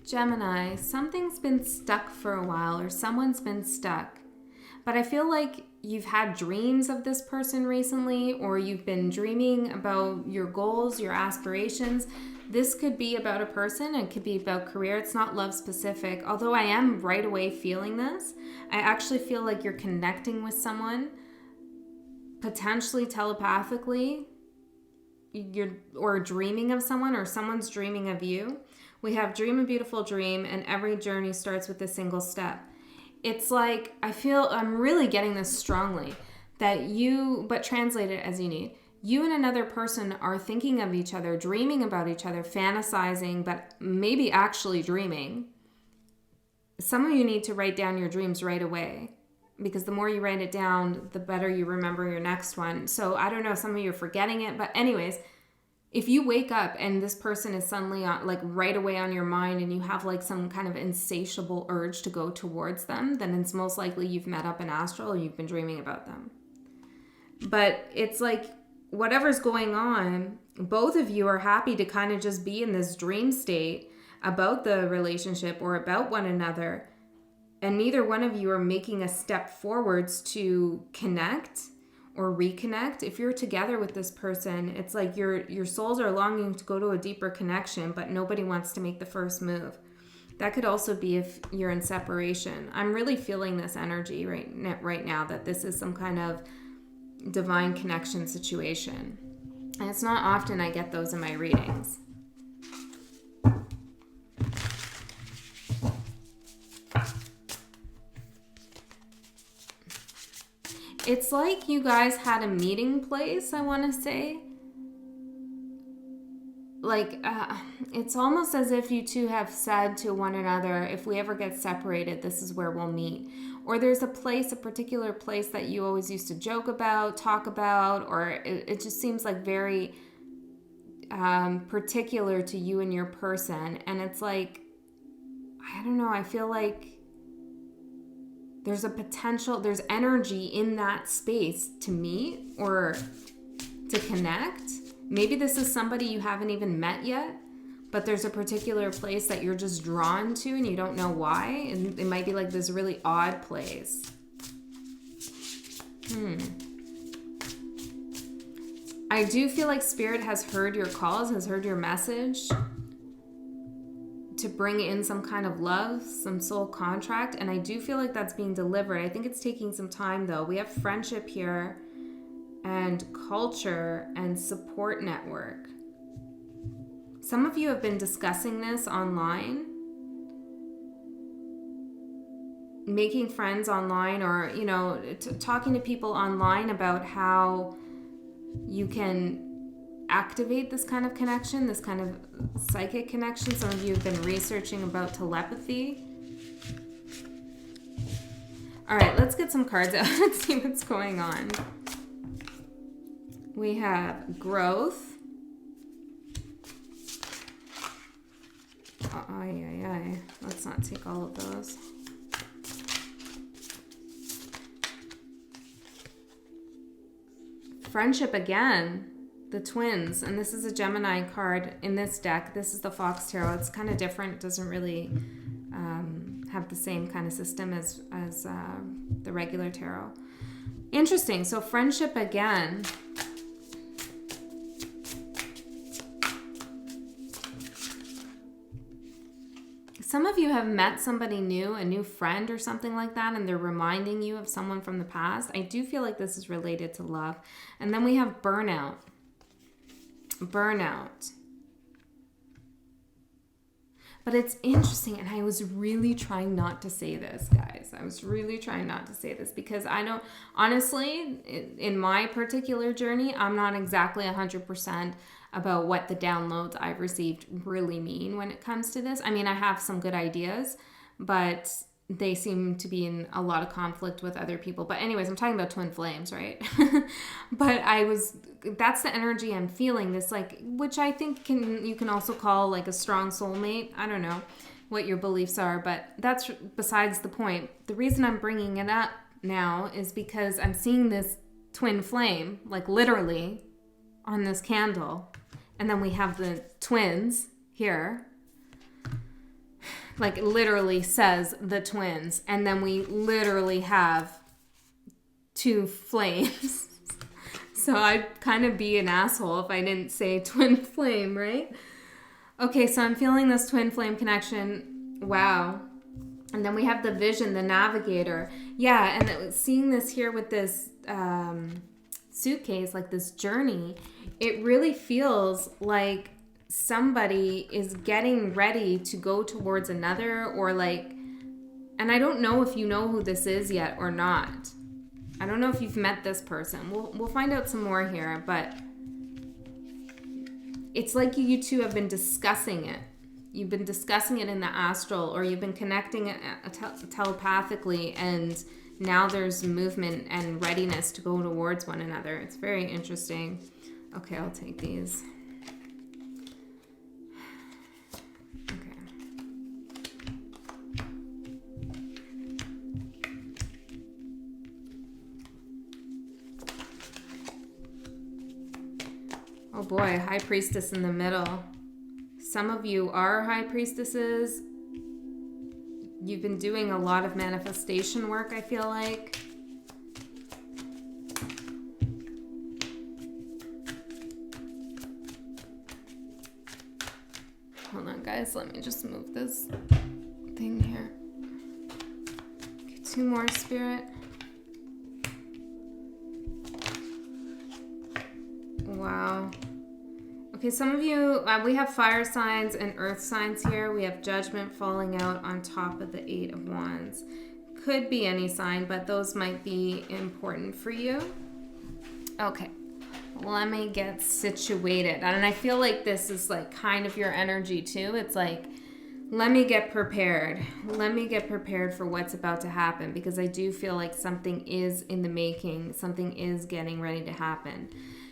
Gemini, something's been stuck for a while, or someone's been stuck. But I feel like you've had dreams of this person recently, or you've been dreaming about your goals, your aspirations. This could be about a person. It could be about career. It's not love specific. Although I am right away feeling this. I actually feel like you're connecting with someone, potentially telepathically, or dreaming of someone, or someone's dreaming of you. We have dream a beautiful dream, and every journey starts with a single step. It's like, I'm really getting this strongly, that but translate it as you need. You and another person are thinking of each other, dreaming about each other, fantasizing, but maybe actually dreaming. Some of you need to write down your dreams right away, because the more you write it down, the better you remember your next one. So I don't know, some of you are forgetting it, but anyways, if you wake up and this person is suddenly on, like right away on your mind, and you have like some kind of insatiable urge to go towards them, then it's most likely you've met up in astral, or you've been dreaming about them. But it's like, whatever's going on, both of you are happy to kind of just be in this dream state about the relationship or about one another. And neither one of you are making a step forwards to connect or reconnect. If you're together with this person, it's like your souls are longing to go to a deeper connection, but nobody wants to make the first move. That could also be if you're in separation. I'm really feeling this energy right now, that this is some kind of divine connection situation. And it's not often I get those in my readings. It's like you guys had a meeting place, I want to say. Like, it's almost as if you two have said to one another, if we ever get separated, this is where we'll meet. Or there's a particular place that you always used to joke about, talk about, or it just seems like very particular to you and your person. And it's like, I don't know, I feel like there's a potential, there's energy in that space to meet or to connect. Maybe this is somebody you haven't even met yet, but there's a particular place that you're just drawn to and you don't know why. And it might be like this really odd place. I do feel like Spirit has heard your calls, has heard your message to bring in some kind of love, some soul contract. And I do feel like that's being delivered. I think it's taking some time though. We have friendship here and culture and support network. Some of you have been discussing this online, making friends online, or, you know, talking to people online about how you can activate this kind of connection, this kind of psychic connection. Some of you have been researching about telepathy. All right, let's get some cards out and see what's going on. We have growth. Let's not take all of those. Friendship again. The twins, and this is a Gemini card in this deck. This is the Fox Tarot. It's kind of different. It doesn't really have the same kind of system as the regular tarot. Interesting. So friendship again. Some of you have met somebody new, a new friend or something like that, and they're reminding you of someone from the past. I do feel like this is related to love. And then we have burnout. Burnout. But it's interesting, and I was really trying not to say this, guys. I was really trying not to say this because I know, honestly, in my particular journey, I'm not exactly 100% about what the downloads I've received really mean when it comes to this. I mean, I have some good ideas, but they seem to be in a lot of conflict with other people. But anyways, I'm talking about twin flames, right? But that's the energy I'm feeling, this like, which I think you can also call like a strong soulmate. I don't know what your beliefs are, but that's besides the point. The reason I'm bringing it up now is because I'm seeing this twin flame, like literally on this candle. And then we have the twins here. Like it literally says the twins. And then we literally have two flames. So I'd kind of be an asshole if I didn't say twin flame, right? Okay, so I'm feeling this twin flame connection. Wow. And then we have the vision, the navigator. Yeah, and seeing this here with this suitcase, like this journey, it really feels like somebody is getting ready to go towards another, or like, and I don't know if you know who this is yet or not. I don't know if you've met this person. We'll find out some more here, but it's like you two have been discussing it. You've been discussing it in the astral, or you've been connecting it telepathically, and now there's movement and readiness to go towards one another. It's very interesting. Okay, I'll take these. Okay. Oh boy, High Priestess in the middle. Some of you are High Priestesses. You've been doing a lot of manifestation work, I feel like. Hold on, guys. Let me just move this thing here. Okay, two more, Spirit. Wow. Okay, some of you, we have fire signs and earth signs here. We have Judgment falling out on top of the Eight of Wands. Could be any sign, but those might be important for you. Okay, let me get situated. And I feel like this is like kind of your energy too. It's like, let me get prepared. Let me get prepared for what's about to happen, because I do feel like something is in the making. Something is getting ready to happen.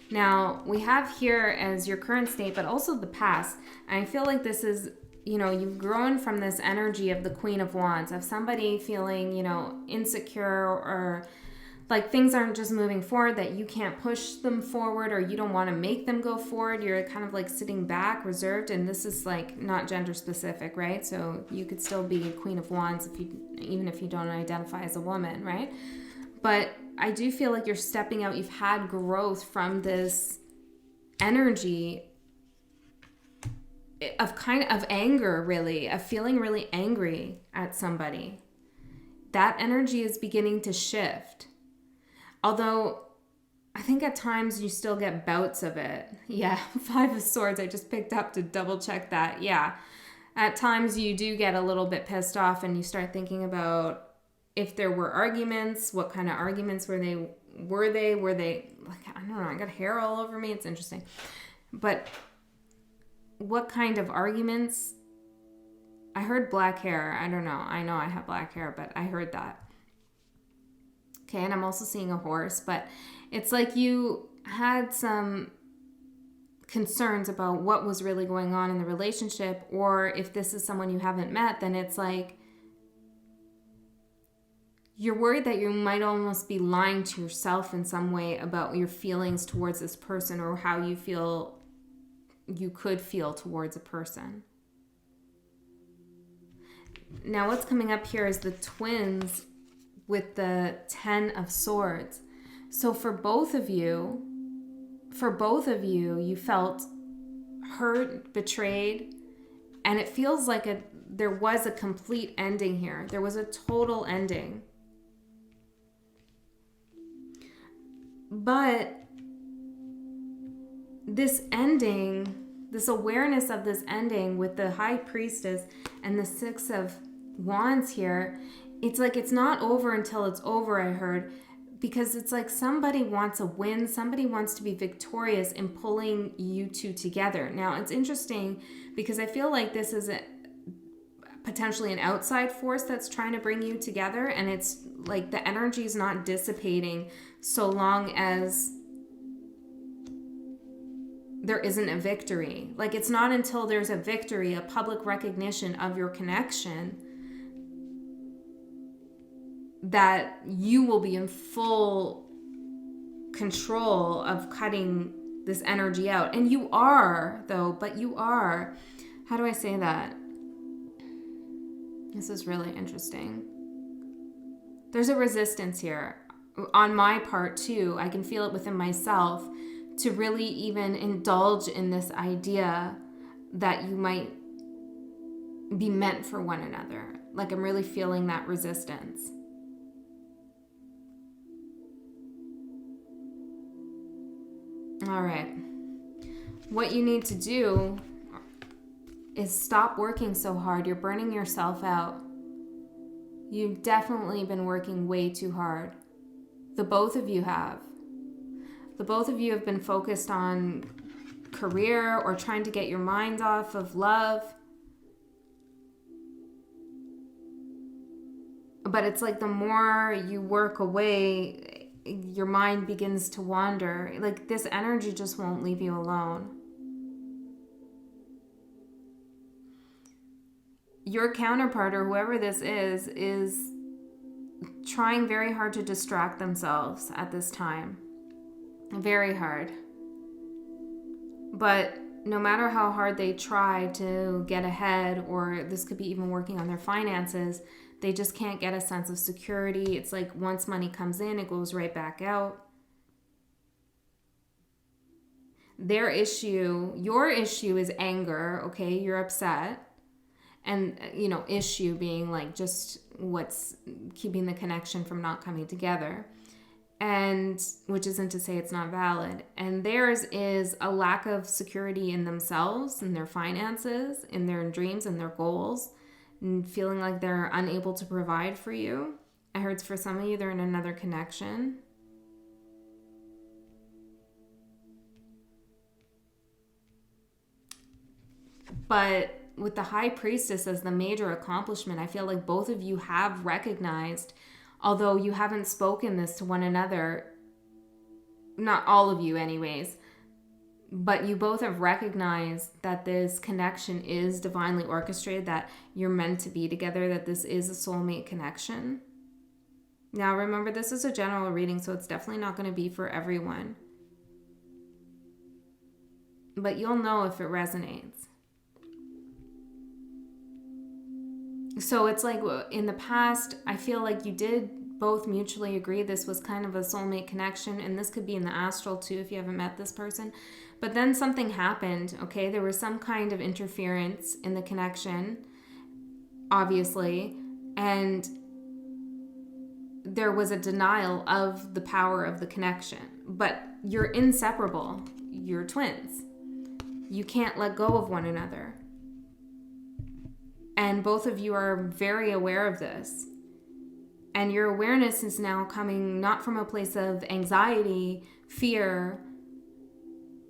Now, we have here as your current state, but also the past. And I feel like this is, you know, you've grown from this energy of the Queen of Wands, of somebody feeling, you know, insecure, or like things aren't just moving forward, that you can't push them forward, or you don't want to make them go forward. You're kind of like sitting back, reserved, and this is like not gender specific, right? So you could still be Queen of Wands even if you don't identify as a woman, right? But I do feel like you're stepping out. You've had growth from this energy of kind of anger, really, of feeling really angry at somebody. That energy is beginning to shift. Although I think at times you still get bouts of it. Yeah, Five of Swords. I just picked up to double check that. Yeah, at times you do get a little bit pissed off, and you start thinking about if there were arguments, what kind of arguments were they like, I don't know, I got hair all over me. It's interesting. But what kind of arguments? I heard black hair. I don't know. I know I have black hair, but I heard that. Okay, and I'm also seeing a horse, but it's like you had some concerns about what was really going on in the relationship, or if this is someone you haven't met, then it's like you're worried that you might almost be lying to yourself in some way about your feelings towards this person, or how you feel you could feel towards a person. Now what's coming up here is the twins with the Ten of Swords. So for both of you, you felt hurt, betrayed, and it feels like there was a complete ending here. There was a total ending. But this ending, this awareness of this ending with the High Priestess and the Six of Wands here, it's like it's not over until it's over, I heard, because it's like somebody wants a win, somebody wants to be victorious in pulling you two together. Now, it's interesting because I feel like this is potentially an outside force that's trying to bring you together, and it's like the energy is not dissipating so long as there isn't a victory. Like, it's not until there's a victory, a public recognition of your connection, that you will be in full control of cutting this energy out. And you are, though, but you are, how do I say that? This is really interesting. There's a resistance here on my part too. I can feel it within myself to really even indulge in this idea that you might be meant for one another. Like, I'm really feeling that resistance. All right. What you need to do is stop working so hard. You're burning yourself out. You've definitely been working way too hard. The both of you have. The both of you have been focused on career or trying to get your mind off of love. But it's like the more you work away, your mind begins to wander. Like, this energy just won't leave you alone. Your counterpart, or whoever this is trying very hard to distract themselves at this time. Very hard. But no matter how hard they try to get ahead, or this could be even working on their finances, they just can't get a sense of security. It's like once money comes in, it goes right back out. Your issue is anger, okay? You're upset. And, issue being like just what's keeping the connection from not coming together. And which isn't to say it's not valid. And theirs is a lack of security in themselves, in their finances, in their dreams and their goals, and feeling like they're unable to provide for you. I heard for some of you, they're in another connection. But with the High Priestess as the major accomplishment, I feel like both of you have recognized, although you haven't spoken this to one another, not all of you anyways, but you both have recognized that this connection is divinely orchestrated, that you're meant to be together, that this is a soulmate connection. Now remember, this is a general reading, so it's definitely not going to be for everyone. But you'll know if it resonates. So it's like in the past, I feel like you did both mutually agree this was kind of a soulmate connection, and this could be in the astral too if you haven't met this person. But then something happened, okay? There was some kind of interference in the connection, obviously, and there was a denial of the power of the connection. But you're inseparable. You're twins. You can't let go of one another. And both of you are very aware of this. And your awareness is now coming not from a place of anxiety, fear,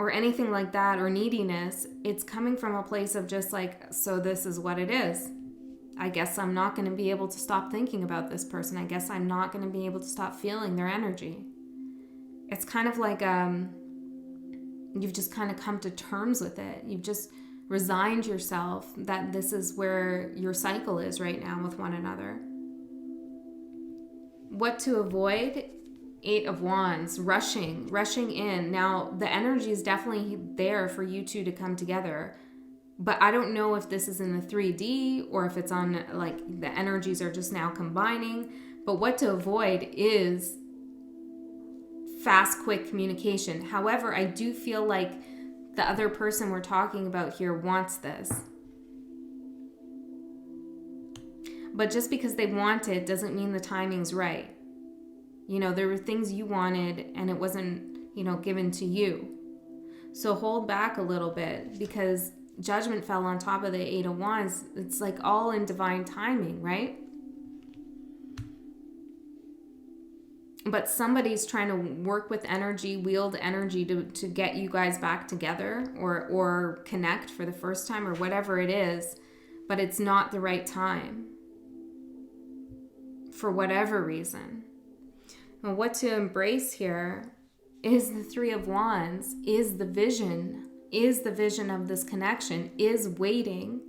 or anything like that, or neediness. It's coming from a place of just like, so this is what it is. I guess I'm not going to be able to stop thinking about this person. I guess I'm not going to be able to stop feeling their energy. It's kind of like you've just kind of come to terms with it. You've just resigned yourself that this is where your cycle is right now with one another. What to avoid? 8 of Wands, rushing in. Now, the energy is definitely there for you two to come together, but I don't know if this is in the 3D or if it's on, like, the energies are just now combining. But what to avoid is fast, quick communication. However, I do feel like the other person we're talking about here wants this. But just because they want it doesn't mean the timing's right. There were things you wanted and it wasn't, given to you. So hold back a little bit, because judgment fell on top of the 8 of Wands. It's like all in divine timing, right? But somebody's trying to work with energy, wield energy to get you guys back together or connect for the first time or whatever it is. But it's not the right time for whatever reason. And what to embrace here is the 3 of Wands, is the vision of this connection, is waiting,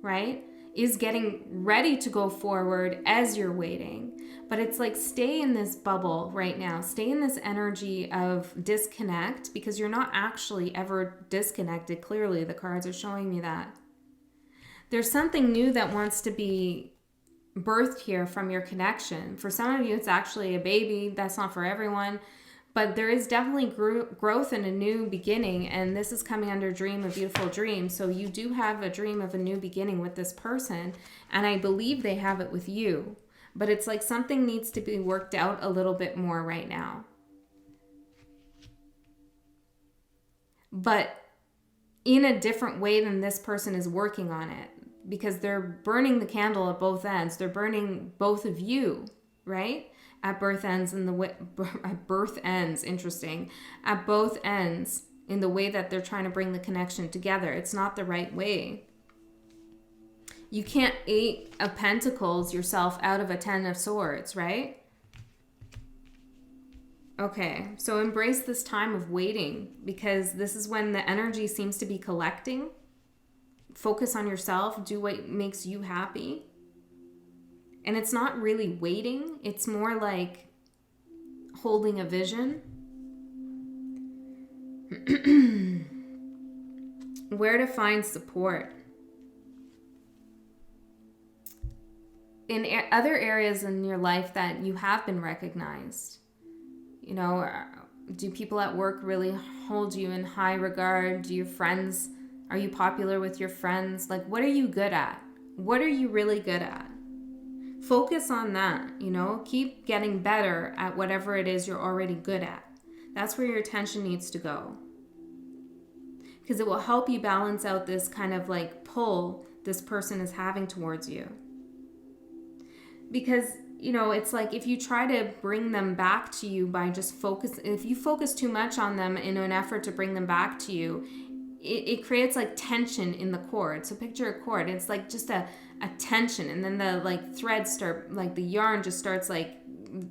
right? Is getting ready to go forward as you're waiting. But it's like, stay in this bubble right now. Stay in this energy of disconnect, because you're not actually ever disconnected. Clearly, the cards are showing me that. There's something new that wants to be birthed here from your connection. For some of you, it's actually a baby. That's not for everyone. But there is definitely growth and a new beginning. And this is coming under dream, a beautiful dream. So you do have a dream of a new beginning with this person. And I believe they have it with you. But it's like something needs to be worked out a little bit more right now. But in a different way than this person is working on it. Because they're burning the candle at both ends. They're burning both of you, right? At birth ends at birth ends, interesting. At both ends in the way that they're trying to bring the connection together. It's not the right way. You can't 8 of Pentacles yourself out of a 10 of Swords, right? Okay, so embrace this time of waiting, because this is when the energy seems to be collecting. Focus on yourself, do what makes you happy. And it's not really waiting, it's more like holding a vision. Where to find support. In other areas in your life that you have been recognized. You know, do people at work really hold you in high regard? Do your friends, are you popular with your friends? Like, what are you good at? What are you really good at? Focus on that, you know, keep getting better at whatever it is you're already good at. That's where your attention needs to go. Because it will help you balance out this kind of like pull this person is having towards you. Because, you know, it's like if you try to bring them back to you by just if you focus too much on them in an effort to bring them back to you, it creates like tension in the cord. So picture a cord. It's like just a tension, and then the like threads start, like the yarn just starts like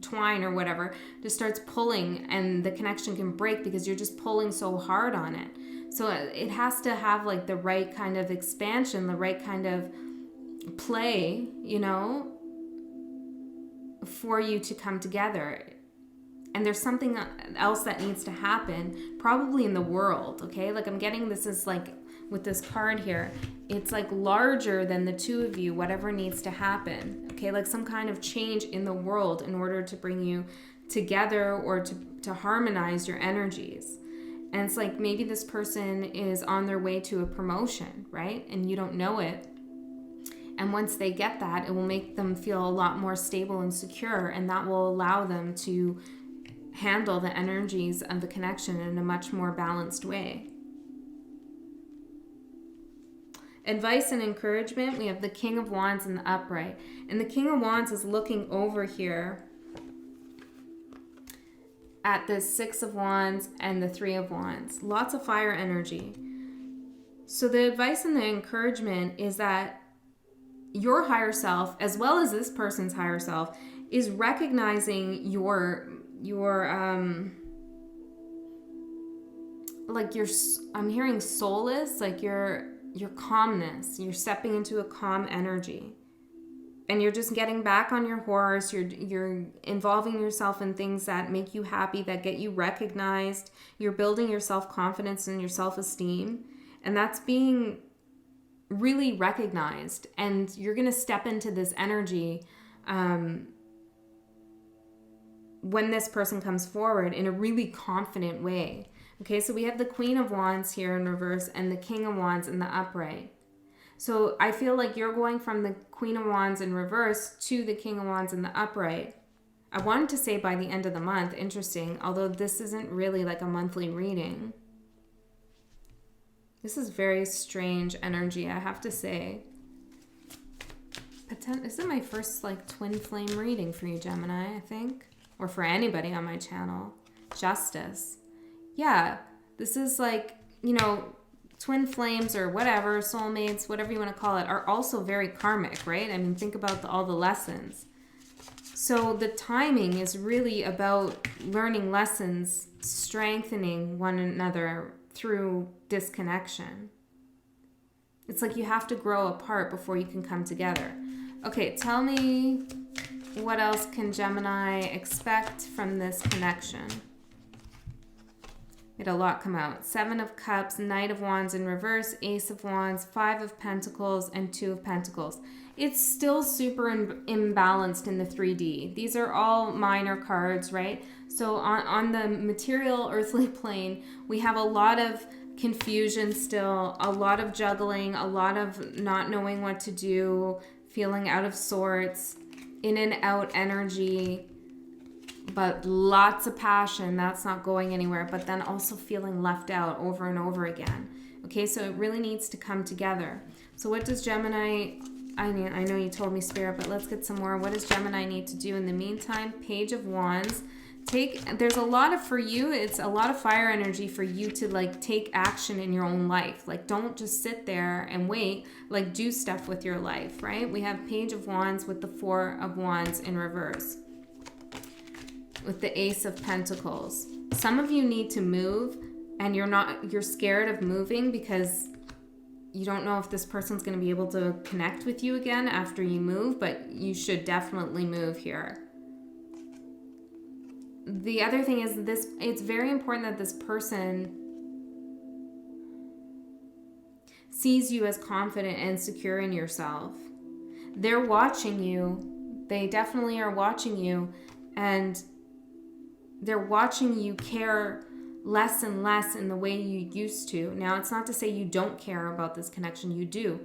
twine or whatever, just starts pulling, and the connection can break because you're just pulling so hard on it. So it has to have like the right kind of expansion, the right kind of play, you know, for you to come together. And there's something else that needs to happen, probably in the world, okay? Like I'm getting this is like, with this card here, it's like larger than the two of you, whatever needs to happen, okay? Like some kind of change in the world in order to bring you together or to harmonize your energies. And it's like maybe this person is on their way to a promotion, right? And you don't know it. And once they get that, it will make them feel a lot more stable and secure, and that will allow them to handle the energies of the connection in a much more balanced way. Advice and encouragement, we have the King of Wands and the upright. And the King of Wands is looking over here at the 6 of Wands and the 3 of Wands. Lots of fire energy. So the advice and the encouragement is that your higher self, as well as this person's higher self, is recognizing I'm hearing solace, like your calmness. You're stepping into a calm energy, and you're just getting back on your horse. You're involving yourself in things that make you happy, that get you recognized. You're building your self-confidence and your self-esteem, and that's being really recognized. And you're going to step into this energy when this person comes forward in a really confident way. Okay, so we have the Queen of Wands here in reverse and the King of Wands in the upright. So I feel like you're going from the Queen of Wands in reverse to the King of Wands in the upright. I wanted to say by the end of the month, interesting, although this isn't really like a monthly reading. This is very strange energy, I have to say. This is my first like twin flame reading for you, Gemini, I think. Or for anybody on my channel. Justice. Yeah, this is like, you know, twin flames or whatever, soulmates, whatever you want to call it, are also very karmic, right? I mean, think about all the lessons. So the timing is really about learning lessons, strengthening one another through disconnection. It's like you have to grow apart before you can come together. Okay, tell me, what else can Gemini expect from this connection? had a lot come out. 7 of Cups, Knight of Wands in reverse, Ace of Wands, 5 of Pentacles, and 2 of Pentacles. It's still super imbalanced in the 3D. These are all minor cards, right? So on the material earthly plane, we have a lot of confusion still, a lot of juggling, a lot of not knowing what to do, feeling out of sorts, in and out energy, but lots of passion. That's not going anywhere. But then also feeling left out over and over again. Okay, so it really needs to come together. So what does Gemini, I know you told me Spirit, but let's get some more. What does Gemini need to do in the meantime? Page of Wands. There's a lot of, for you, it's a lot of fire energy for you to like take action in your own life. Like, don't just sit there and wait, like do stuff with your life, right? We have Page of Wands with the 4 of Wands in reverse, with the Ace of Pentacles. Some of you need to move, and you're scared of moving because you don't know if this person's going to be able to connect with you again after you move, but you should definitely move here. The other thing is it's very important that this person sees you as confident and secure in yourself. They're watching you. They definitely are watching you, and they're watching you care less and less in the way you used to. Now, it's not to say you don't care about this connection. You do.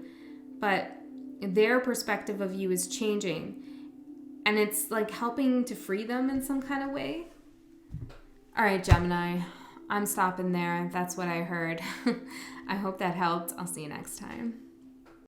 But their perspective of you is changing. And it's like helping to free them in some kind of way. All right, Gemini, I'm stopping there. That's what I heard. I hope that helped. I'll see you next time.